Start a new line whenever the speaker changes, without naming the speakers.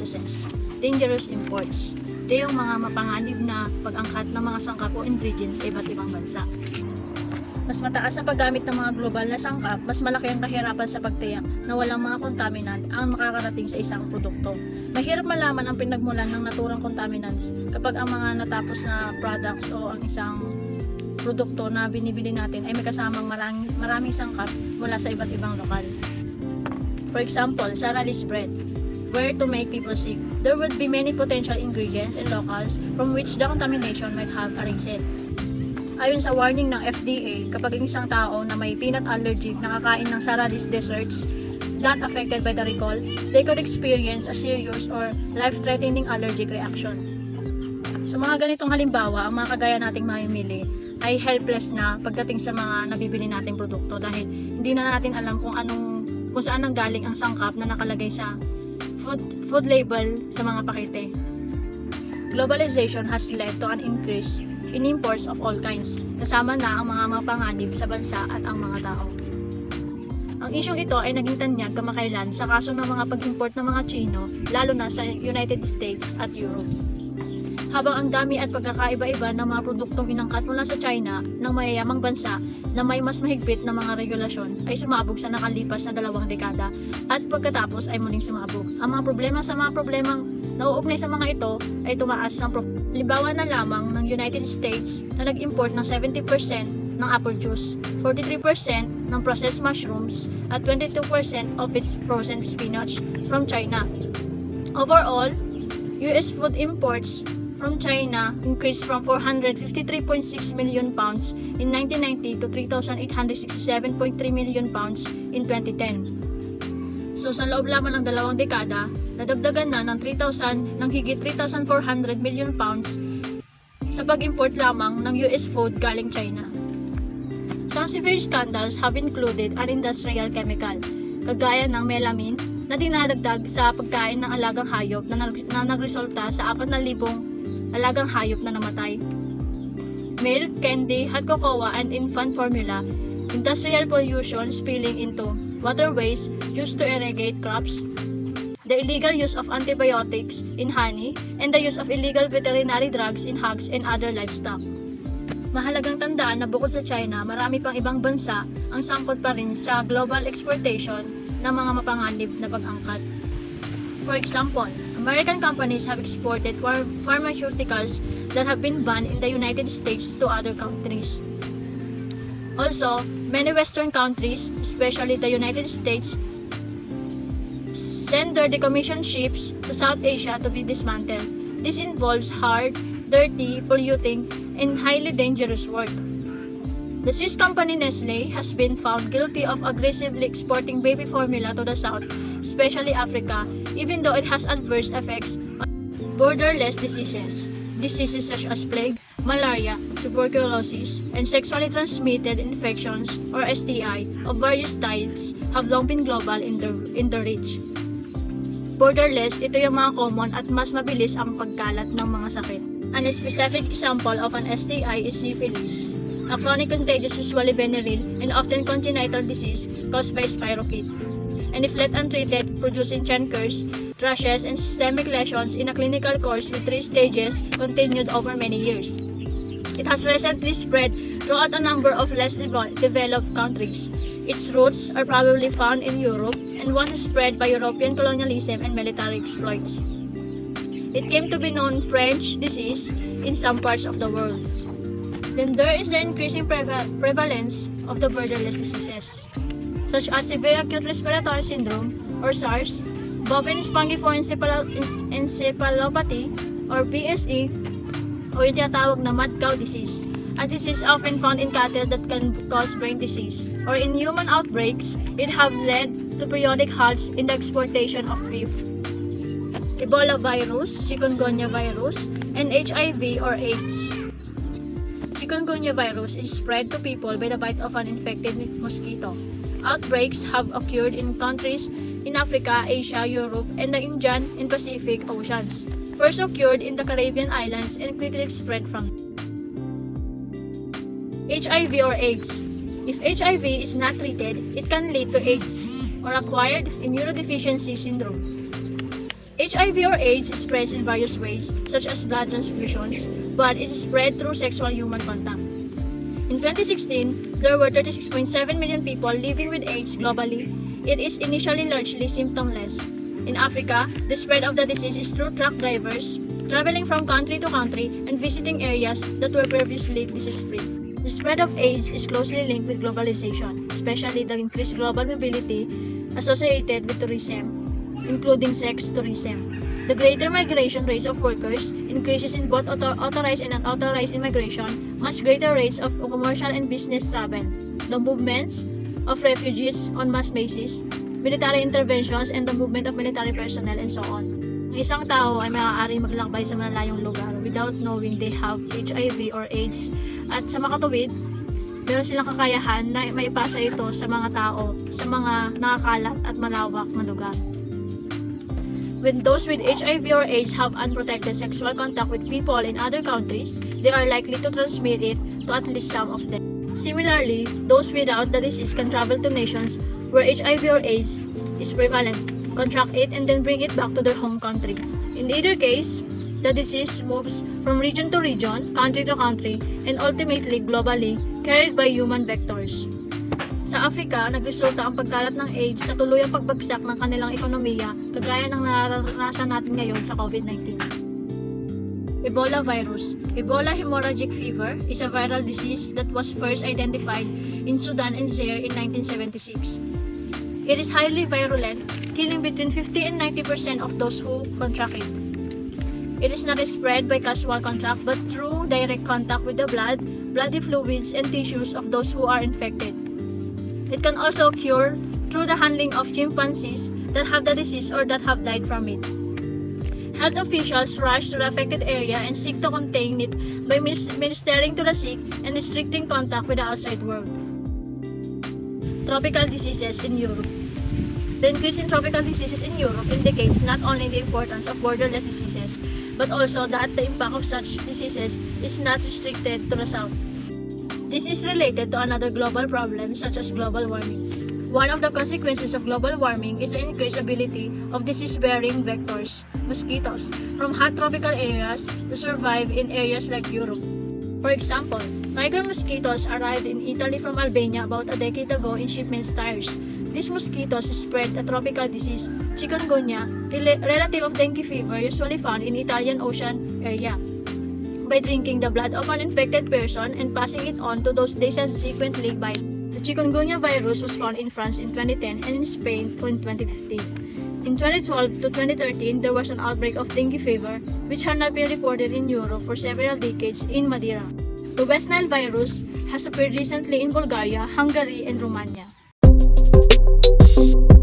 processes. Dangerous imports. Ito yung mga mapanganib na pag-angkat ng mga sangkap o ingredients sa iba't ibang bansa. Mas mataas ang paggamit ng mga global na sangkap, mas malaki ang kahirapan sa pagtiyak na walang mga contaminant ang makakarating sa isang produkto. Mahirap malaman ang pinagmulan ng naturang contaminants kapag ang mga natapos na products o ang isang produkto na binibili natin ay may kasamang maraming sangkap mula sa iba't ibang lokal. For example, sa release bread, where to make people sick, there would be many potential ingredients and locals from which the contamination might have arisen. Ayon sa warning ng FDA, kapag ang isang tao na may peanut allergic nakakain ng Saralis desserts not affected by the recall, they could experience a serious or life-threatening allergic reaction. Sa mga ganitong halimbawa, ang mga kagaya nating mamimili ay helpless na pagdating sa mga nabibili nating produkto dahil hindi na natin alam kung saan nanggaling ang sangkap na nakalagay sa food label sa mga pakete. Globalization has led to an increase in imports of all kinds, kasama na ang mga mapanganib sa bansa at ang mga tao. Ang isyong ito ay naging tanyag kamakailan sa kaso ng mga pag-import ng mga Chino, lalo na sa United States at Europe. Habang ang dami at pagkakaiba-iba ng mga produktong inangkat mula sa China ng mayayamang bansa na may mas mahigpit na mga regulasyon ay sumabog sa nakalipas na 2 dekada at pagkatapos ay muling sumabog. Ang mga problema sa mga problemang nauugnay sa mga ito ay tumaas ng halimbawa na lamang ng United States na nag-import ng 70% ng apple juice, 43% ng processed mushrooms, at 22% of its frozen spinach from China. Overall, US food imports from China increased from 453.6 million pounds in 1990 to 3,867.3 million pounds in 2010. So sa loob lamang ng 2 dekada, nadagdagan na ng higit 3,400 million pounds sa pag-import lamang ng US food galing China. Some severe scandals have included an industrial chemical, kagaya ng melamine na dinadagdag sa pagkain ng alagang hayop na nagresulta sa 4,000 alagang hayop na namatay. Milk, candy, hot cocoa, and infant formula, industrial pollution spilling into waterways used to irrigate crops, the illegal use of antibiotics in honey, and the use of illegal veterinary drugs in hogs and other livestock. Mahalagang tandaan na bukod sa China, marami pang ibang bansa ang sangkot pa rin sa global exportation ng mga mapanganib na pag-angkat. For example, American companies have exported pharmaceuticals that have been banned in the United States to other countries. Also, many Western countries, especially the United States, send their decommissioned ships to South Asia to be dismantled. This involves hard, dirty, polluting, and highly dangerous work. The Swiss company Nestle has been found guilty of aggressively exporting baby formula to the South, especially Africa, even though it has adverse effects on borderless diseases. Diseases such as plague, malaria, tuberculosis, and sexually transmitted infections or STI of various types have long been global in the reach. Borderless, ito yung mga common at mas mabilis ang pagkalat ng mga sakit. An specific example of an STI is syphilis, a chronic contagious usually venereal and often congenital disease caused by spirochete, and if left untreated, producing chancres, rashes, and systemic lesions in a clinical course with 3 stages continued over many years. It has recently spread throughout a number of less developed countries. Its roots are probably found in Europe and was spread by European colonialism and military exploits. It came to be known French disease in some parts of the world. Then there is the increasing prevalence of the borderless diseases, such as severe acute respiratory syndrome or SARS, bovine spongiform encephalopathy or BSE, o yung tinatawag na mad cow disease. A disease often found in cattle that can cause brain disease, or in human outbreaks, it have led to periodic halts in the exportation of beef. Ebola virus, chikungunya virus, and HIV or AIDS. Chikungunya virus is spread to people by the bite of an infected mosquito. Outbreaks have occurred in countries in Africa, Asia, Europe, and the Indian and Pacific Oceans. First occurred in the Caribbean islands and quickly spread from HIV or AIDS. If HIV is not treated, it can lead to AIDS or acquired immunodeficiency syndrome. HIV or AIDS spreads in various ways, such as blood transfusions, but it is spread through sexual human contact. In 2016, there were 36.7 million people living with AIDS globally. It is initially largely symptomless. In Africa, the spread of the disease is through truck drivers, traveling from country to country and visiting areas that were previously disease-free. The spread of AIDS is closely linked with globalization, especially the increased global mobility associated with tourism, including sex tourism. The greater migration rates of workers increases in both authorized and unauthorized immigration, much greater rates of commercial and business travel, the movements of refugees on mass basis, military interventions, and the movement of military personnel, and so on. Ang isang tao ay maaari maglakbay sa malalayong lugar without knowing they have HIV or AIDS, at sa makatuwid, meron silang kakayahan na maipasa ito sa mga tao sa mga nakakalat at malawak na lugar. When those with HIV or AIDS have unprotected sexual contact with people in other countries, they are likely to transmit it to at least some of them. Similarly, those without the disease can travel to nations where HIV or AIDS is prevalent, contract it, and then bring it back to their home country. In either case, the disease moves from region to region, country to country, and ultimately globally, carried by human vectors. Sa Africa, nagresulta ang pagkalat ng AIDS sa tuluyang pagbagsak ng kanilang ekonomiya, kagaya ng nararanasan natin ngayon sa COVID-19. Ebola virus. Ebola hemorrhagic fever is a viral disease that was first identified in Sudan and Zaire in 1976. It is highly virulent, killing between 50 and 90% of those who contract it. It is not spread by casual contact but through direct contact with the blood, bloody fluids, and tissues of those who are infected. It can also occur through the handling of chimpanzees that have the disease or that have died from it. Health officials rush to the affected area and seek to contain it by ministering to the sick and restricting contact with the outside world. Tropical diseases in Europe. The increase in tropical diseases in Europe indicates not only the importance of borderless diseases, but also that the impact of such diseases is not restricted to the south. This is related to another global problem such as global warming. One of the consequences of global warming is the increased ability of disease-bearing vectors, mosquitoes, from hot tropical areas to survive in areas like Europe. For example, migrant mosquitoes arrived in Italy from Albania about a decade ago in shipment tires. These mosquitoes spread a tropical disease, chikungunya, relative of dengue fever usually found in Italian Ocean area, by drinking the blood of an infected person and passing it on to those they subsequently bite. The chikungunya virus was found in France in 2010 and in Spain in 2015. In 2012 to 2013, there was an outbreak of dengue fever, which had not been reported in Europe for several decades in Madeira. The West Nile virus has appeared recently in Bulgaria, Hungary, and Romania.